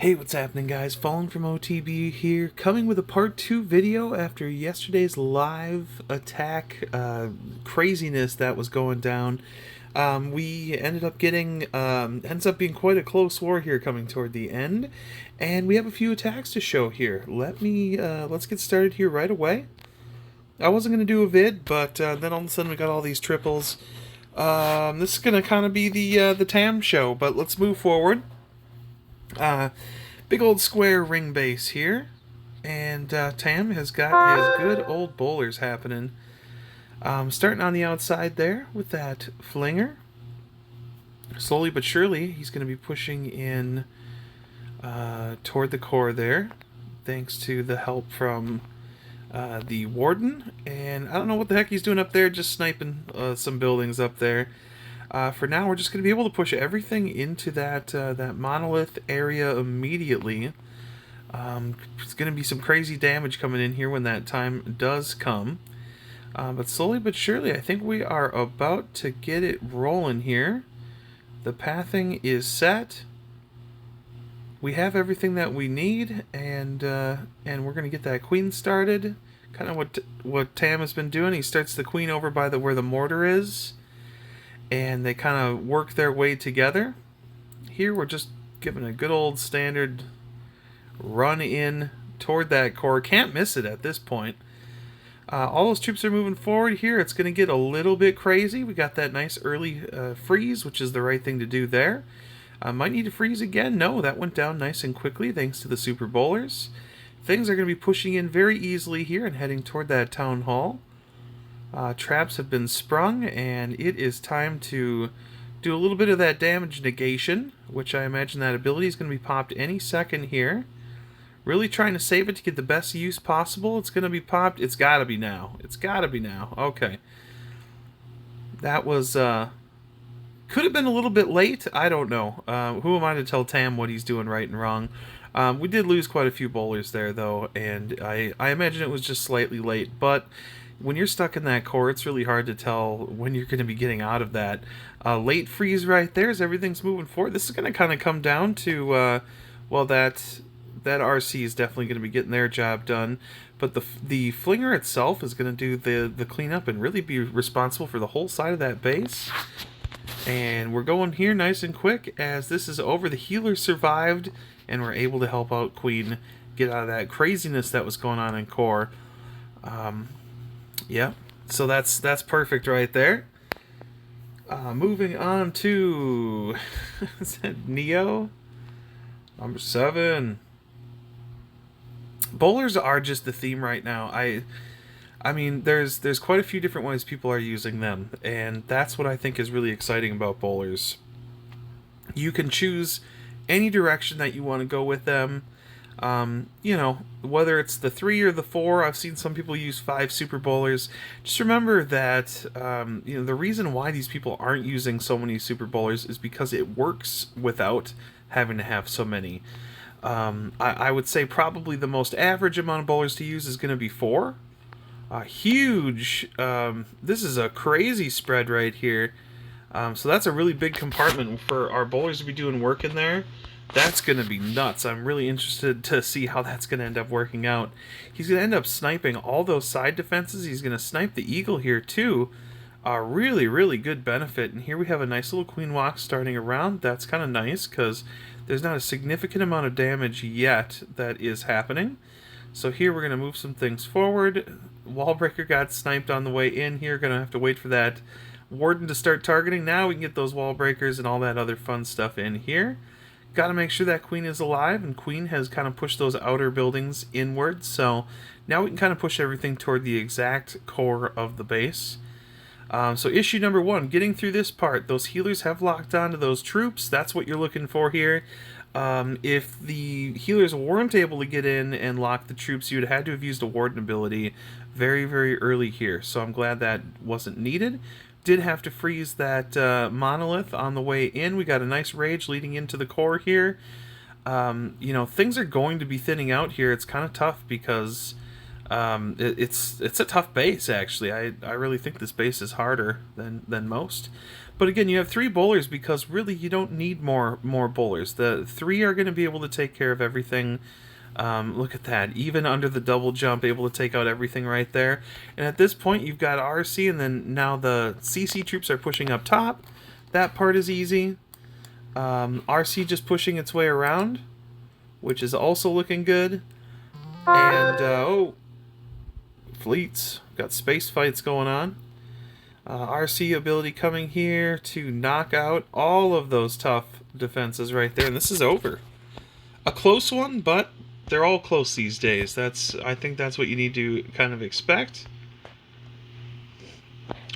Hey, what's happening, guys? Fallen from OTB here, coming with a part 2 video after yesterday's live attack craziness that was going down. We ended up getting, ends up being quite a close war here coming toward the end, and we have a few attacks to show here. Let's get started here right away. I wasn't going to do a vid, but then all of a sudden we got all these triples. This is going to kind of be the TAM show, but let's move forward. Big old square ring base here, and Tam has got his good old bowlers happening. Starting on the outside there with that flinger. Slowly but surely, he's going to be pushing in toward the core there, thanks to the help from the warden. And I don't know what the heck he's doing up there, just sniping some buildings up there. For now, we're just going to be able to push everything into that monolith area immediately. It's going to be some crazy damage coming in here when that time does come. But slowly but surely, I think we are about to get it rolling here. The pathing is set. We have everything that we need, and we're going to get that queen started. Kind of what Tam has been doing. He starts the queen over by where the mortar is, and they kind of work their way together. Here we're just giving a good old standard run in toward that core. Can't miss it at this point. All those troops are moving forward here. It's going to get a little bit crazy. We got that nice early freeze, which is the right thing to do there. Might need to freeze again. No, that went down nice and quickly thanks to the super bowlers. Things are going to be pushing in very easily here and heading toward that town hall. Traps have been sprung, and it is time to do a little bit of that damage negation, which I imagine that ability is going to be popped any second here. Really trying to save it to get the best use possible. It's going to be popped. It's got to be now. It's got to be now. Okay. That was, could have been a little bit late. I don't know. Who am I to tell Tam what he's doing right and wrong? We did lose quite a few bowlers there, though, and I imagine it was just slightly late, but when you're stuck in that core, it's really hard to tell when you're going to be getting out of that. Late freeze right there as everything's moving forward. This is going to kind of come down to, well, that RC is definitely going to be getting their job done. But the flinger itself is going to do the cleanup and really be responsible for the whole side of that base. And we're going here nice and quick as this is over. The healer survived, and we're able to help out Queen get out of that craziness that was going on in core. Yeah, so that's perfect right there. Moving on to is that Neo? Number 7. Bowlers are just the theme right now. I mean, there's quite a few different ways people are using them, and that's what I think is really exciting about bowlers. You can choose any direction that you want to go with them. You know, whether it's the 3 or the 4, I've seen some people use 5 super bowlers. Just remember that, you know, the reason why these people aren't using so many super bowlers is because it works without having to have so many. I would say probably the most average amount of bowlers to use is going to be 4. Huge, this is a crazy spread right here. So that's a really big compartment for our bowlers to be doing work in there. That's going to be nuts. I'm really interested to see how that's going to end up working out. He's going to end up sniping all those side defenses. He's going to snipe the eagle here too. Really, really good benefit. And here we have a nice little queen walk starting around. That's kind of nice because there's not a significant amount of damage yet that is happening. So here we're going to move some things forward. Wallbreaker got sniped on the way in here. Going to have to wait for that warden to start targeting. Now we can get those wall breakers and all that other fun stuff in here. Got to make sure that queen is alive, and queen has kind of pushed those outer buildings inwards, so now we can kind of push everything toward the exact core of the base. So issue number 1, getting through this part. Those healers have locked onto those troops. That's what you're looking for here. If the healers weren't able to get in and lock the troops, you'd had to have used a warden ability very, very early here, so I'm glad that wasn't needed. Did have to freeze that monolith on the way in. We got a nice rage leading into the core here. You know, things are going to be thinning out here. It's kind of tough because it's a tough base, actually. I really think this base is harder than most. But again, you have 3 bowlers because really you don't need more bowlers. The 3 are going to be able to take care of everything. Look at that. Even under the double jump, able to take out everything right there. And at this point, you've got RC, and then now the CC troops are pushing up top. That part is easy. RC just pushing its way around, which is also looking good. And, oh, fleets. Got space fights going on. RC ability coming here to knock out all of those tough defenses right there. And this is over. A close one, but they're all close these days. I think that's what you need to kind of expect.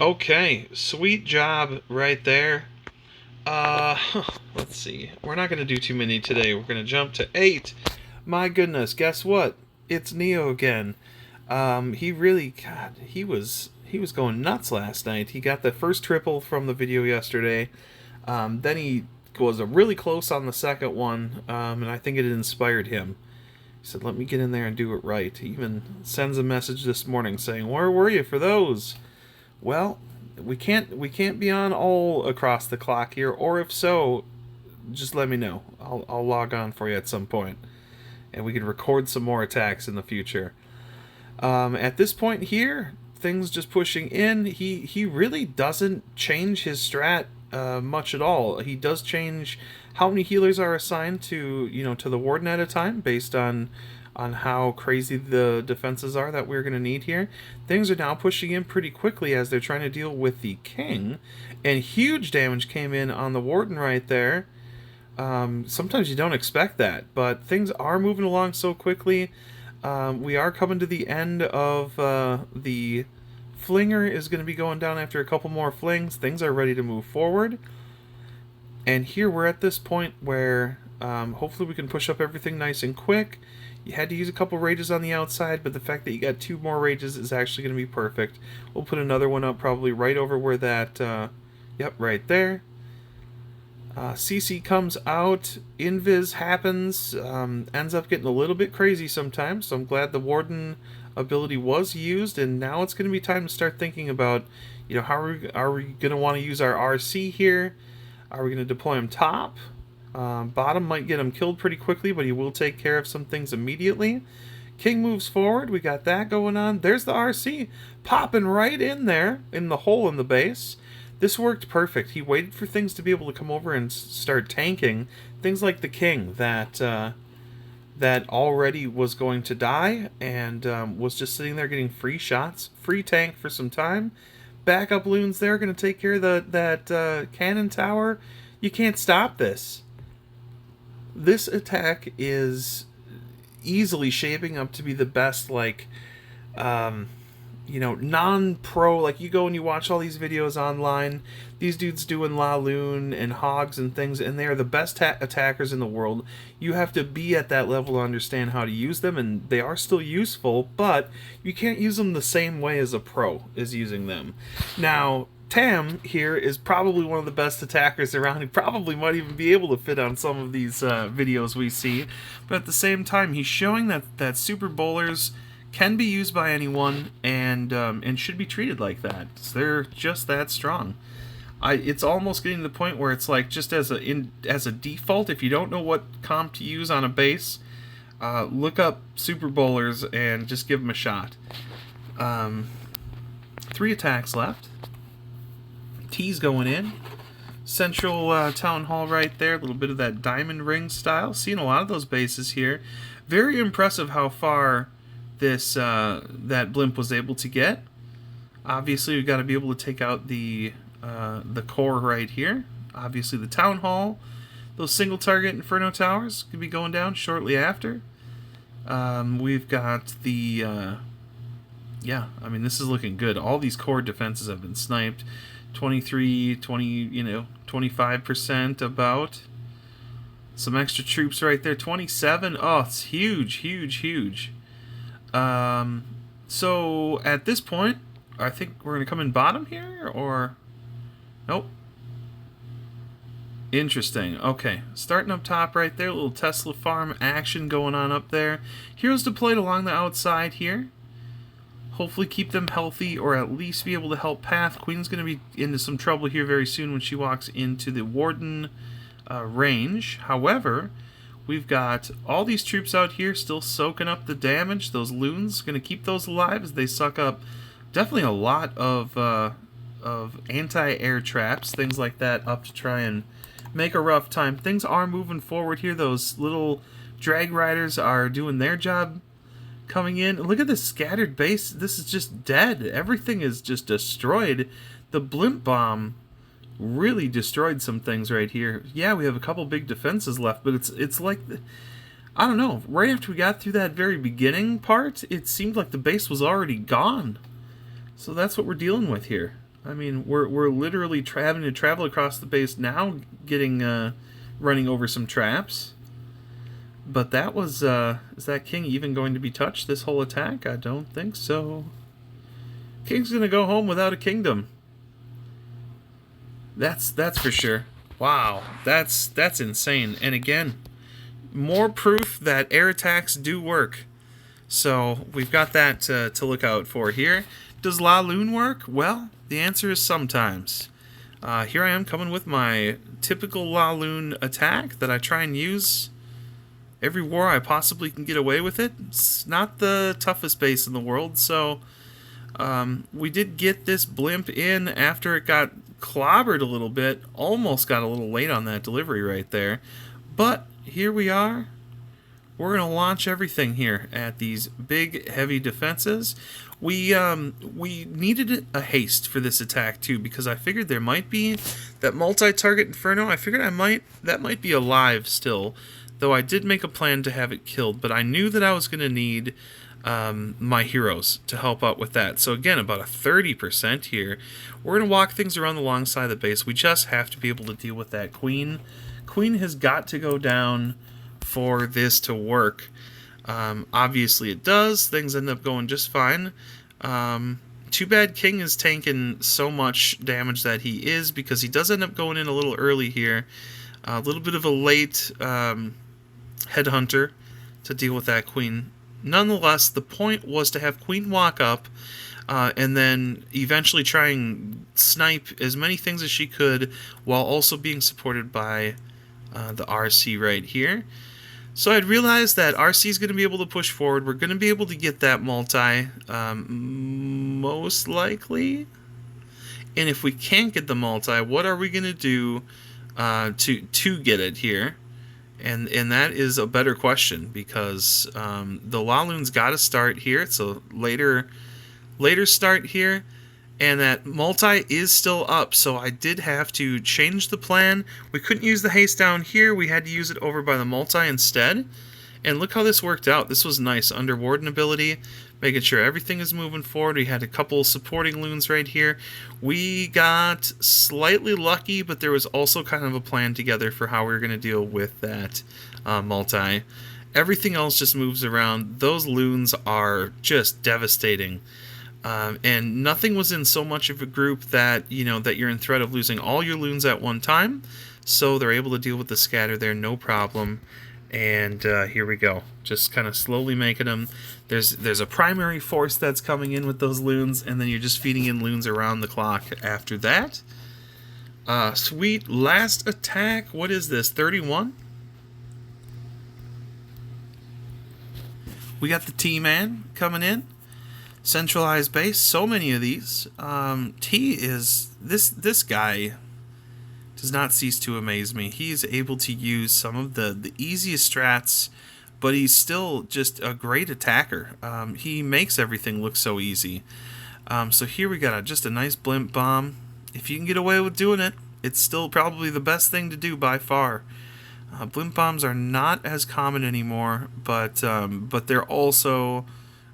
Okay, sweet job right there. Let's see. We're not going to do too many today. We're going to jump to 8. My goodness, guess what? It's Neo again. He really, God, he was going nuts last night. He got the first triple from the video yesterday. Then he was really close on the second one, and I think it inspired him. He said, let me get in there and do it right. He even sends a message this morning saying, where were you for those? Well, we can't be on all across the clock here, or if so, just let me know. I'll log on for you at some point, and we can record some more attacks in the future. At this point here, things just pushing in. He really doesn't change his strat much at all. He does change how many healers are assigned to to the warden at a time based on how crazy the defenses are that we're going to need here. Things are now pushing in pretty quickly as they're trying to deal with the king, and huge damage came in on the warden right there. Sometimes you don't expect that, but things are moving along so quickly. We are coming to the end of the flinger is going to be going down after a couple more flings. Things are ready to move forward. And here we're at this point where hopefully we can push up everything nice and quick. You had to use a couple rages on the outside, but the fact that you got 2 more rages is actually going to be perfect. We'll put another one up probably right over where that, yep, right there. CC comes out, invis happens, ends up getting a little bit crazy sometimes, so I'm glad the warden ability was used, and now it's going to be time to start thinking about, how are we going to want to use our RC here? Are we going to deploy him top? Bottom might get him killed pretty quickly, but he will take care of some things immediately. King moves forward, we got that going on. There's the RC, popping right in there, in the hole in the base. This worked perfect. He waited for things to be able to come over and start tanking. Things like the king that already was going to die and was just sitting there getting free shots. Free tank for some time. Backup loons there going to take care of that cannon tower. You can't stop this. This attack is easily shaping up to be the best, non-pro, like you go and you watch all these videos online, these dudes doing La Lune and Hogs and things, and they are the best attackers in the world. You have to be at that level to understand how to use them, and they are still useful, but you can't use them the same way as a pro is using them. Now, Tam here is probably one of the best attackers around. He probably might even be able to fit on some of these videos we see, but at the same time, he's showing that super bowlers can be used by anyone and should be treated like that. So they're just that strong. It's almost getting to the point where it's like just as a default, if you don't know what comp to use on a base, look up super bowlers and just give them a shot. 3 attacks left. T's going in. Central Town Hall right there. A little bit of that diamond ring style. Seeing a lot of those bases here. Very impressive how far this that blimp was able to get. Obviously, we've got to be able to take out the core right here. Obviously, the town hall, those single target inferno towers could be going down shortly after. We've got the yeah, I mean, this is looking good. All these core defenses have been sniped. 23, 25% about. Some extra troops right there. 27. Oh, it's huge, huge, huge. So at this point, I think we're going to come in bottom here, or nope. Interesting. Okay, starting up top right there, a little Tesla farm action going on up there. Heroes deployed along the outside here. hopefully keep them healthy, or at least be able to help Path. Queen's going to be into some trouble here very soon when she walks into the Warden range. However, we've got all these troops out here still soaking up the damage. Those loons, going to keep those alive as they suck up definitely a lot of anti-air traps, things like that, up to try and make a rough time. Things are moving forward here. Those little drag riders are doing their job coming in. Look at this scattered base. This is just dead. Everything is just destroyed. The blimp bomb really destroyed some things right here. Yeah, we have a couple big defenses left, but it's like, I don't know, right after we got through that very beginning part, it seemed like the base was already gone. So that's what we're dealing with here. I mean, we're literally having to travel across the base now, getting running over some traps. But that was, is that king even going to be touched this whole attack? I don't think so. King's gonna go home without a kingdom. That's for sure. Wow, that's insane. And again, more proof that air attacks do work. So we've got that to look out for here. Does La Lune work? Well, the answer is sometimes. Here I am coming with my typical La Lune attack that I try and use every war I possibly can get away with it. It's not the toughest base in the world, so we did get this blimp in after it got clobbered a little bit. Almost got a little late on that delivery right there. But here we are. We're going to launch everything here at these big, heavy defenses. We needed a haste for this attack, too, because I figured there might be that multi-target Inferno. I figured that might be alive still, though I did make a plan to have it killed. But I knew that I was going to need my heroes to help out with that. So again, about a 30% here. We're going to walk things around the long side of the base. We just have to be able to deal with that queen. Queen has got to go down for this to work. Obviously it does. Things end up going just fine. Too bad King is tanking so much damage that he is, because he does end up going in a little early here. A little bit of a late headhunter to deal with that queen. Nonetheless, the point was to have Queen walk up and then eventually try and snipe as many things as she could, while also being supported by the RC right here. So I'd realized that RC is going to be able to push forward. We're going to be able to get that multi, most likely. And if we can't get the multi, what are we going to do to get it here? And that is a better question, because the La Lune's got to start here. It's a later start here. And that multi is still up, so I did have to change the plan. We couldn't use the haste down here. We had to use it over by the multi instead. And look how this worked out. This was nice. Under Warden ability, making sure everything is moving forward. We had a couple supporting loons right here. We got slightly lucky, but there was also kind of a plan together for how we were going to deal with that multi. Everything else just moves around. Those loons are just devastating. And nothing was in so much of a group that, that you're in threat of losing all your loons at one time. So they're able to deal with the scatter there, no problem. And here we go. Just kind of slowly making them. There's a primary force that's coming in with those loons, and then you're just feeding in loons around the clock after that. Sweet. Last attack. What is this? 31? We got the T-Man coming in. Centralized base, so many of these. This guy does not cease to amaze me. He is able to use some of the easiest strats, but he's still just a great attacker. He makes everything look so easy. So here we got just a nice blimp bomb. If you can get away with doing it, it's still probably the best thing to do by far. Blimp bombs are not as common anymore, but they're also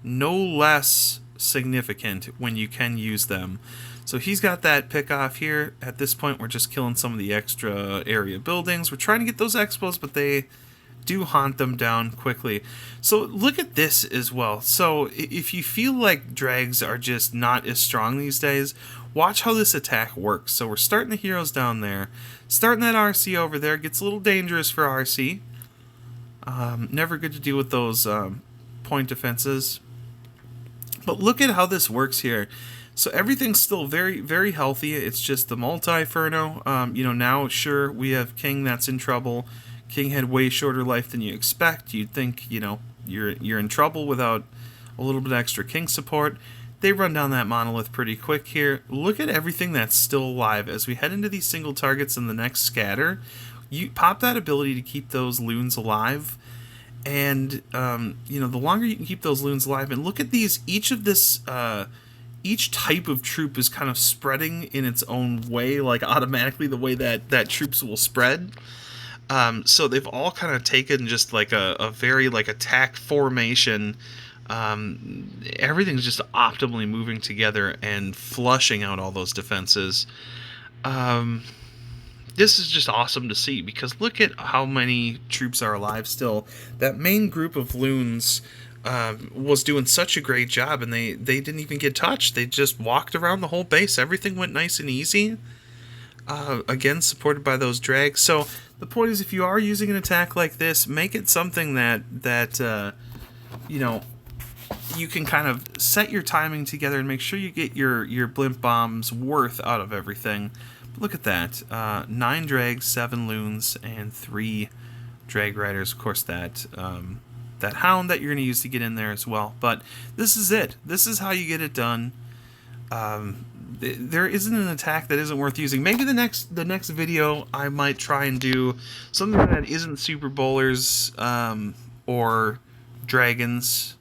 no less significant when you can use them. So he's got that pick off here. At this point, we're just killing some of the extra area buildings. We're trying to get those expos, but they do hunt them down quickly. So look at this as well. So if you feel like drags are just not as strong these days, watch how this attack works. So we're starting the heroes down there, starting that RC over there. Gets a little dangerous for RC. Never good to deal with those point defenses. But look at how this works here. So everything's still very, very healthy. It's just the multi-Inferno. You know, now, sure, we have King that's in trouble. King had way shorter life than you expect. You'd think, you know, you're in trouble without a little bit extra King support. They run down that monolith pretty quick here. Look at everything that's still alive. As we head into these single targets in the next scatter, you pop that ability to keep those loons alive. And, you know, the longer you can keep those loons alive, and look at these, each type of troop is kind of spreading in its own way, like automatically the way that troops will spread. So they've all kind of taken just like a very like attack formation. Everything's just optimally moving together and flushing out all those defenses. This is just awesome to see, because look at how many troops are alive still. That main group of loons was doing such a great job, and they didn't even get touched. They just walked around the whole base. Everything went nice and easy. Again, supported by those drags. So the point is, if you are using an attack like this, make it something that you know, you can kind of set your timing together and make sure you get your blimp bombs worth out of everything. Look at that. 9 drags, 7 loons, and 3 drag riders. Of course, that hound that you're going to use to get in there as well. But this is it. This is how you get it done. There isn't an attack that isn't worth using. Maybe the next video I might try and do something that isn't super bowlers or dragons.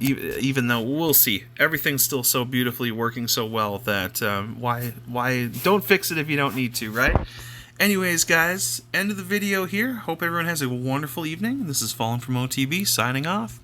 Even though we'll see, everything's still so beautifully working so well that why don't fix it if you don't need to, right? Anyways, guys, end of the video here. Hope everyone has a wonderful evening. This is Fallen from OTB signing off.